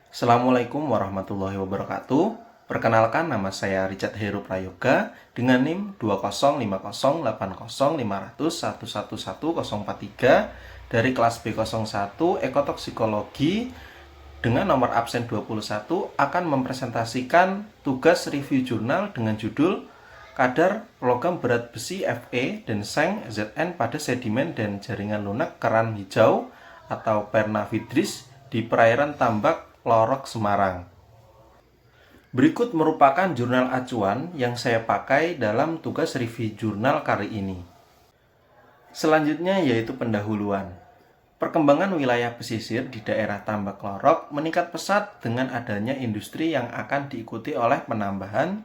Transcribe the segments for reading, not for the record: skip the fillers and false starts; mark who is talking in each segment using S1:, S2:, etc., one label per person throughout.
S1: Assalamualaikum warahmatullahi wabarakatuh. Perkenalkan, nama saya Richard Heru Prayoga dengan NIM 20508085001111043 dari kelas B01 Ekotoksikologi dengan nomor absen 21 akan mempresentasikan tugas review jurnal dengan judul Kadar logam berat besi Fe dan seng Zn pada sedimen dan jaringan lunak keran hijau atau Pernavidris di perairan tambak Lorok Semarang. Berikut merupakan jurnal acuan yang saya pakai dalam tugas review jurnal kali ini. Selanjutnya yaitu pendahuluan. Perkembangan wilayah pesisir di daerah Tambak Lorok meningkat pesat dengan adanya industri yang akan diikuti oleh penambahan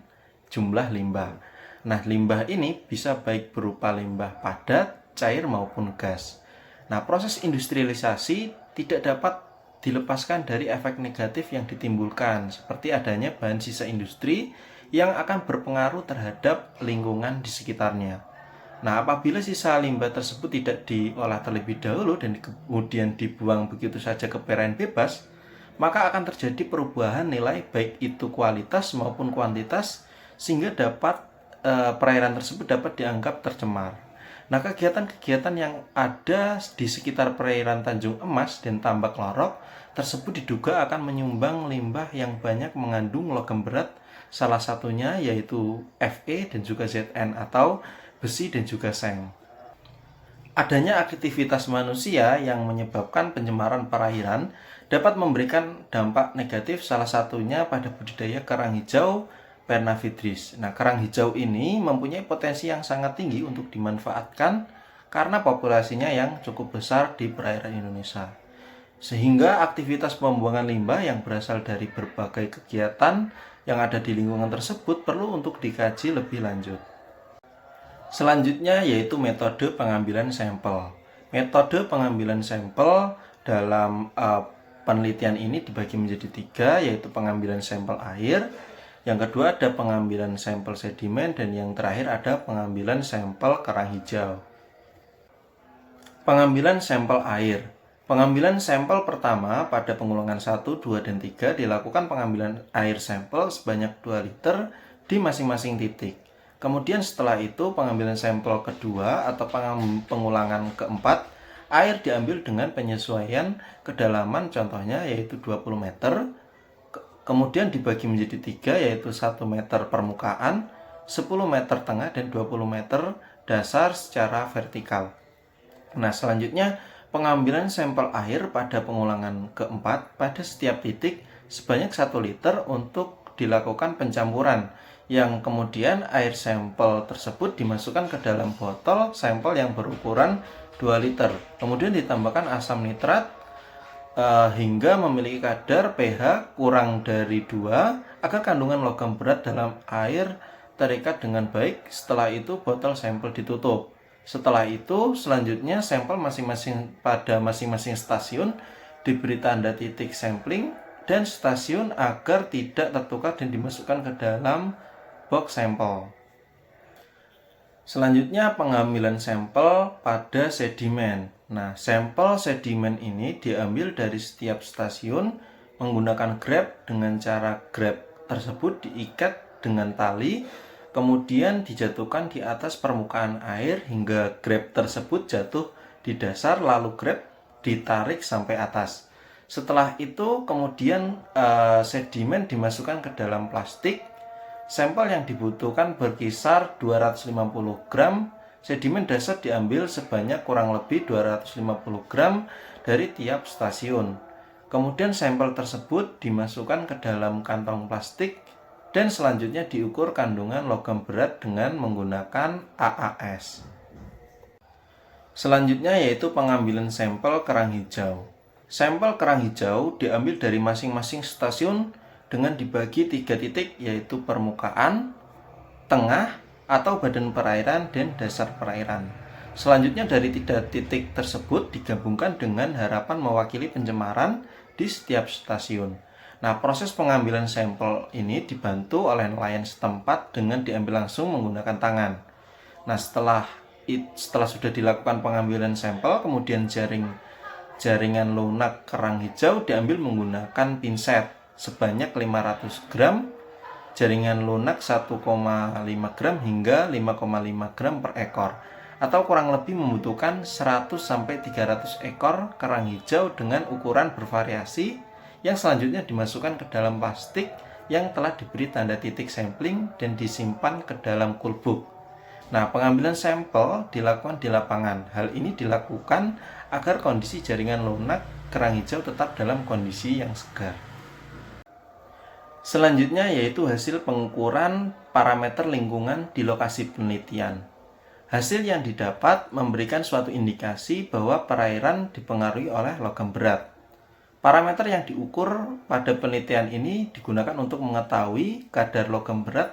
S1: jumlah limbah. Nah, limbah ini bisa baik berupa limbah padat, cair maupun gas. Nah, proses industrialisasi tidak dapat dilepaskan dari efek negatif yang ditimbulkan, seperti adanya bahan sisa industri yang akan berpengaruh terhadap lingkungan di sekitarnya. Nah, apabila sisa limbah tersebut tidak diolah terlebih dahulu dan kemudian dibuang begitu saja ke perairan bebas, maka akan terjadi perubahan nilai baik itu kualitas maupun kuantitas sehingga perairan tersebut dapat dianggap tercemar. Nah, kegiatan-kegiatan yang ada di sekitar perairan Tanjung Emas dan Tambak Lorok tersebut diduga akan menyumbang limbah yang banyak mengandung logam berat, salah satunya yaitu Fe dan juga Zn atau besi dan juga seng. Adanya aktivitas manusia yang menyebabkan pencemaran perairan dapat memberikan dampak negatif, salah satunya pada budidaya kerang hijau Pernavidris. Nah, kerang hijau ini mempunyai potensi yang sangat tinggi untuk dimanfaatkan karena populasinya yang cukup besar di perairan Indonesia. Sehingga aktivitas pembuangan limbah yang berasal dari berbagai kegiatan yang ada di lingkungan tersebut perlu untuk dikaji lebih lanjut. Selanjutnya yaitu metode pengambilan sampel. Metode pengambilan sampel dalam penelitian ini dibagi menjadi 3, yaitu pengambilan sampel air, yang kedua ada pengambilan sampel sedimen, dan yang terakhir ada pengambilan sampel kerang hijau. Pengambilan sampel air. Pengambilan sampel pertama pada pengulangan 1, 2, dan 3 dilakukan pengambilan air sampel sebanyak 2 liter di masing-masing titik. Kemudian setelah itu pengambilan sampel kedua atau pengulangan keempat, air diambil dengan penyesuaian kedalaman, contohnya yaitu 20 meter. Kemudian dibagi menjadi 3, yaitu 1 meter permukaan, 10 meter tengah, dan 20 meter dasar secara vertikal. Nah, selanjutnya pengambilan sampel air pada pengulangan keempat pada setiap titik sebanyak 1 liter untuk dilakukan pencampuran, yang kemudian air sampel tersebut dimasukkan ke dalam botol sampel yang berukuran 2 liter. Kemudian ditambahkan asam nitrat hingga memiliki kadar pH kurang dari 2 agar kandungan logam berat dalam air terikat dengan baik. Setelah itu botol sampel ditutup. Setelah itu selanjutnya sampel pada masing-masing stasiun diberi tanda titik sampling dan stasiun agar tidak tertukar dan dimasukkan ke dalam box sampel. Selanjutnya pengambilan sampel pada sedimen. Nah, sampel sedimen ini diambil dari setiap stasiun menggunakan grab. Dengan cara grab tersebut diikat dengan tali, kemudian dijatuhkan di atas permukaan air hingga grab tersebut jatuh di dasar, lalu grab ditarik sampai atas. Setelah itu kemudian sedimen dimasukkan ke dalam plastik. Sampel yang dibutuhkan berkisar 250 gram. Sedimen dasar diambil sebanyak kurang lebih 250 gram dari tiap stasiun. Kemudian sampel tersebut dimasukkan ke dalam kantong plastik dan selanjutnya diukur kandungan logam berat dengan menggunakan AAS. Selanjutnya yaitu pengambilan sampel kerang hijau. Sampel kerang hijau diambil dari masing-masing stasiun dengan dibagi 3 titik, yaitu permukaan, tengah atau badan perairan, dan dasar perairan. Selanjutnya dari 3 titik tersebut digabungkan dengan harapan mewakili pencemaran di setiap stasiun. Nah, proses pengambilan sampel ini dibantu oleh nelayan setempat dengan diambil langsung menggunakan tangan. Nah, setelah sudah dilakukan pengambilan sampel, kemudian jaring jaringan lunak kerang hijau diambil menggunakan pinset sebanyak 500 gram, jaringan lunak 1,5 gram hingga 5,5 gram per ekor, atau kurang lebih membutuhkan 100-300 ekor kerang hijau dengan ukuran bervariasi yang selanjutnya dimasukkan ke dalam plastik yang telah diberi tanda titik sampling dan disimpan ke dalam kulbuk. Nah, pengambilan sampel dilakukan di lapangan. Hal ini dilakukan agar kondisi jaringan lunak kerang hijau tetap dalam kondisi yang segar. Selanjutnya yaitu hasil pengukuran parameter lingkungan di lokasi penelitian. Hasil yang didapat memberikan suatu indikasi bahwa perairan dipengaruhi oleh logam berat. Parameter yang diukur pada penelitian ini digunakan untuk mengetahui kadar logam berat,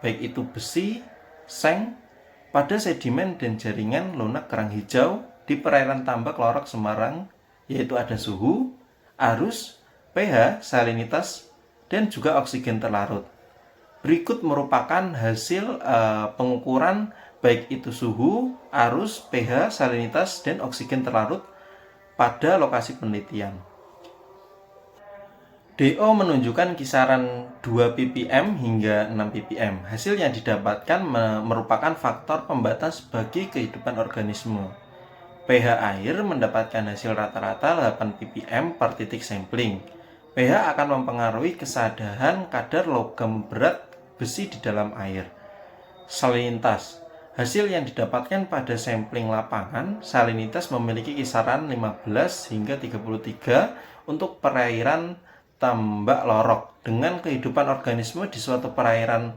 S1: baik itu besi, seng, pada sedimen dan jaringan lunak kerang hijau di perairan tambak Lorok Semarang, yaitu ada suhu, arus, pH, salinitas, dan juga oksigen terlarut. Berikut merupakan hasil pengukuran baik itu suhu, arus, pH, salinitas, dan oksigen terlarut pada lokasi penelitian. DO menunjukkan kisaran 2 ppm hingga 6 ppm. Hasil yang didapatkan merupakan faktor pembatas bagi kehidupan organisme. pH air mendapatkan hasil rata-rata 8 ppm per titik sampling. pH akan mempengaruhi kesadaran kadar logam berat besi di dalam air. Salinitas. Hasil yang didapatkan pada sampling lapangan, salinitas memiliki kisaran 15 hingga 33 untuk perairan tambak Lorok. Dengan kehidupan organisme di suatu perairan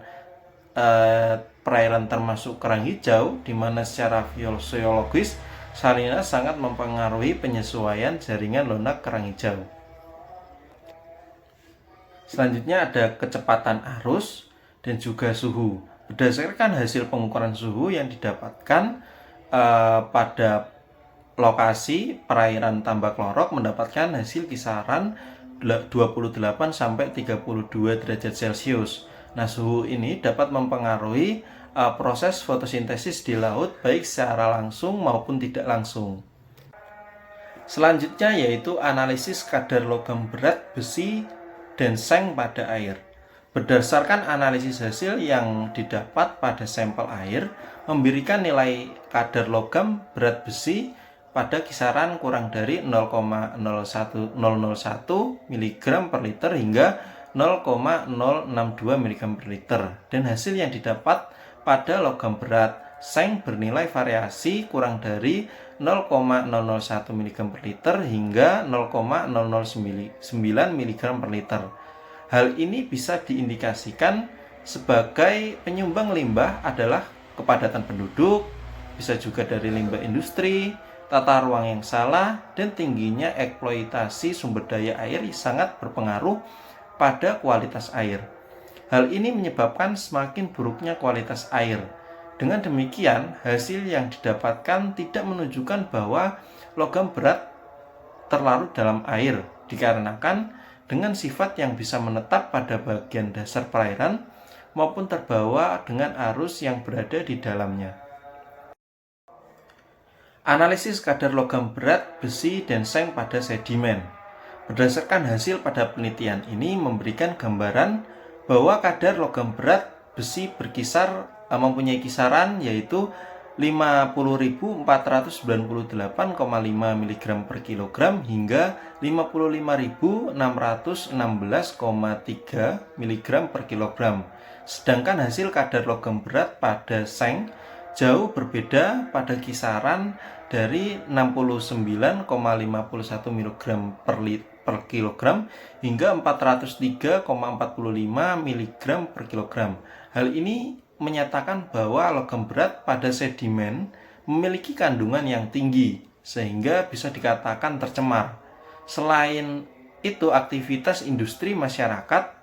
S1: termasuk kerang hijau, di mana secara fisiologis salinitas sangat mempengaruhi penyesuaian jaringan lunak kerang hijau. Selanjutnya ada kecepatan arus dan juga suhu. Berdasarkan hasil pengukuran suhu yang didapatkan pada lokasi perairan tambak Lorok mendapatkan hasil kisaran 28 sampai 32 derajat Celcius. Nah, suhu ini dapat mempengaruhi proses fotosintesis di laut baik secara langsung maupun tidak langsung. Selanjutnya yaitu analisis kadar logam berat besi dan seng pada air. Berdasarkan analisis hasil yang didapat pada sampel air memberikan nilai kadar logam berat besi pada kisaran kurang dari 0,01001 mg per liter hingga 0,062 mg per liter. Dan hasil yang didapat pada logam berat seng bernilai variasi kurang dari 0,001 mg per liter hingga 0,009 mg per liter. Hal ini bisa diindikasikan sebagai penyumbang limbah adalah kepadatan penduduk, bisa juga dari limbah industri, tata ruang yang salah, dan tingginya eksploitasi sumber daya air sangat berpengaruh pada kualitas air. Hal ini menyebabkan semakin buruknya kualitas air. Dengan demikian, hasil yang didapatkan tidak menunjukkan bahwa logam berat terlarut dalam air, dikarenakan dengan sifat yang bisa menetap pada bagian dasar perairan maupun terbawa dengan arus yang berada di dalamnya. Analisis kadar logam berat besi dan seng pada sedimen. Berdasarkan hasil pada penelitian ini memberikan gambaran bahwa kadar logam berat besi mempunyai kisaran yaitu 50.498,5 mg per kilogram hingga 55.616,3 mg per kilogram. Sedangkan hasil kadar logam berat pada seng jauh berbeda pada kisaran dari 69,51 mg per kilogram hingga 403,45 mg per kilogram. Hal ini menyatakan bahwa logam berat pada sedimen memiliki kandungan yang tinggi sehingga bisa dikatakan tercemar. Selain itu, aktivitas industri masyarakat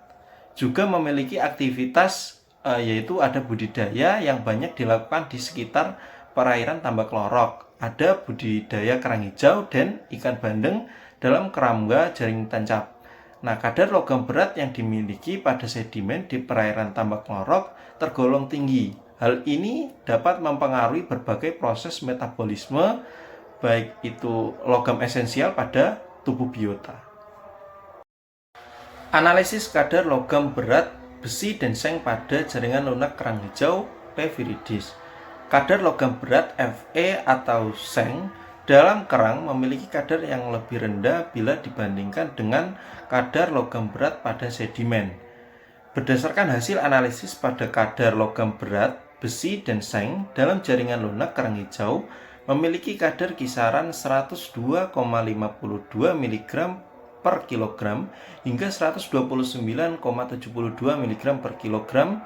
S1: juga memiliki aktivitas yaitu ada budidaya yang banyak dilakukan di sekitar perairan tambak Lorok. Ada budidaya kerang hijau dan ikan bandeng dalam kerangga jaring tancap. Nah, kadar logam berat yang dimiliki pada sedimen di perairan tambak Lorok tergolong tinggi. Hal ini dapat mempengaruhi berbagai proses metabolisme baik itu logam esensial pada tubuh biota. Analisis kadar logam berat, besi, dan seng pada jaringan lunak kerang hijau P. viridis. Kadar logam berat Fe atau seng dalam kerang memiliki kadar yang lebih rendah bila dibandingkan dengan kadar logam berat pada sedimen. Berdasarkan hasil analisis pada kadar logam berat, besi, dan seng dalam jaringan lunak kerang hijau memiliki kadar kisaran 102,52 mg per kilogram hingga 129,72 mg per kilogram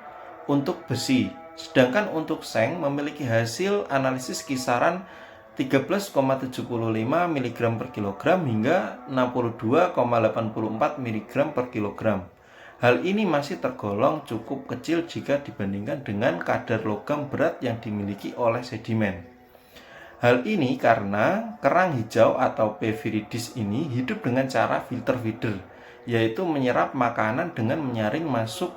S1: untuk besi. Sedangkan untuk seng memiliki hasil analisis kisaran 13,75 mg per kilogram hingga 62,84 mg per kilogram. Hal ini masih tergolong cukup kecil jika dibandingkan dengan kadar logam berat yang dimiliki oleh sedimen. Hal ini karena kerang hijau atau P. viridis ini hidup dengan cara filter feeder, yaitu menyerap makanan dengan menyaring masuk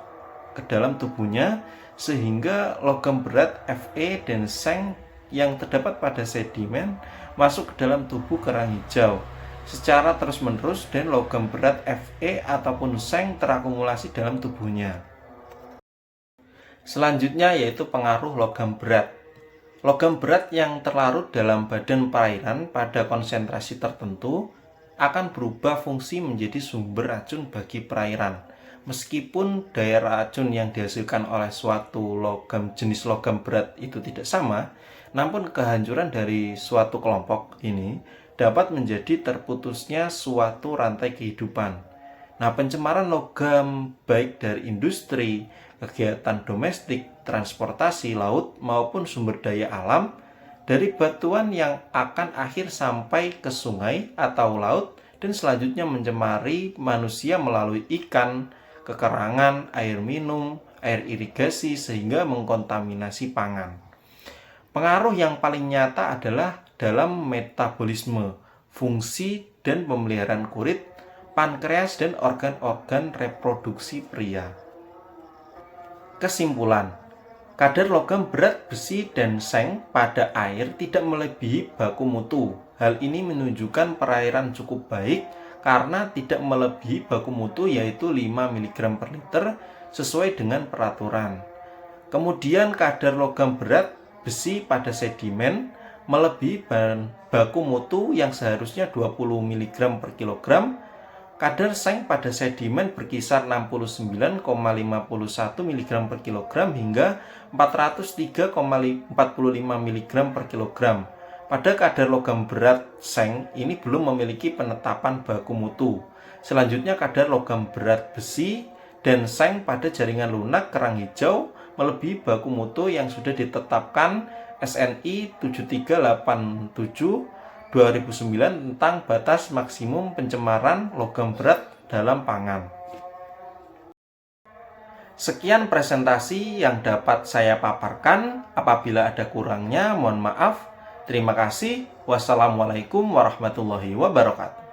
S1: ke dalam tubuhnya, sehingga logam berat Fe dan seng yang terdapat pada sedimen masuk ke dalam tubuh kerang hijau secara terus-menerus dan logam berat Fe ataupun seng terakumulasi dalam tubuhnya. Selanjutnya yaitu pengaruh logam berat. Logam berat yang terlarut dalam badan perairan pada konsentrasi tertentu akan berubah fungsi menjadi sumber racun bagi perairan. Meskipun daya racun yang dihasilkan oleh suatu jenis logam berat itu tidak sama, namun kehancuran dari suatu kelompok ini dapat menjadi terputusnya suatu rantai kehidupan. Nah, pencemaran logam baik dari industri, kegiatan domestik, transportasi laut maupun sumber daya alam dari batuan yang akan akhir sampai ke sungai atau laut dan selanjutnya mencemari manusia melalui ikan, kekerangan, air minum, air irigasi sehingga mengkontaminasi pangan. Pengaruh yang paling nyata adalah dalam metabolisme, fungsi dan pemeliharaan kulit, pankreas, dan organ-organ reproduksi pria. Kesimpulan, kadar logam berat, besi, dan seng pada air tidak melebihi baku mutu. Hal ini menunjukkan perairan cukup baik karena tidak melebihi baku mutu yaitu 5 mg per liter sesuai dengan peraturan. Kemudian kadar logam berat, besi pada sedimen melebihi baku mutu yang seharusnya 20 mg per kilogram. Kadar seng pada sedimen berkisar 69,51 mg per kilogram hingga 403,45 mg per kilogram. Pada kadar logam berat seng ini belum memiliki penetapan baku mutu. Selanjutnya kadar logam berat besi dan seng pada jaringan lunak kerang hijau melebihi baku mutu yang sudah ditetapkan SNI 7387/2009 tentang batas maksimum pencemaran logam berat dalam pangan. Sekian presentasi yang dapat saya paparkan. Apabila ada kurangnya, mohon maaf. Terima kasih. Wassalamualaikum warahmatullahi wabarakatuh.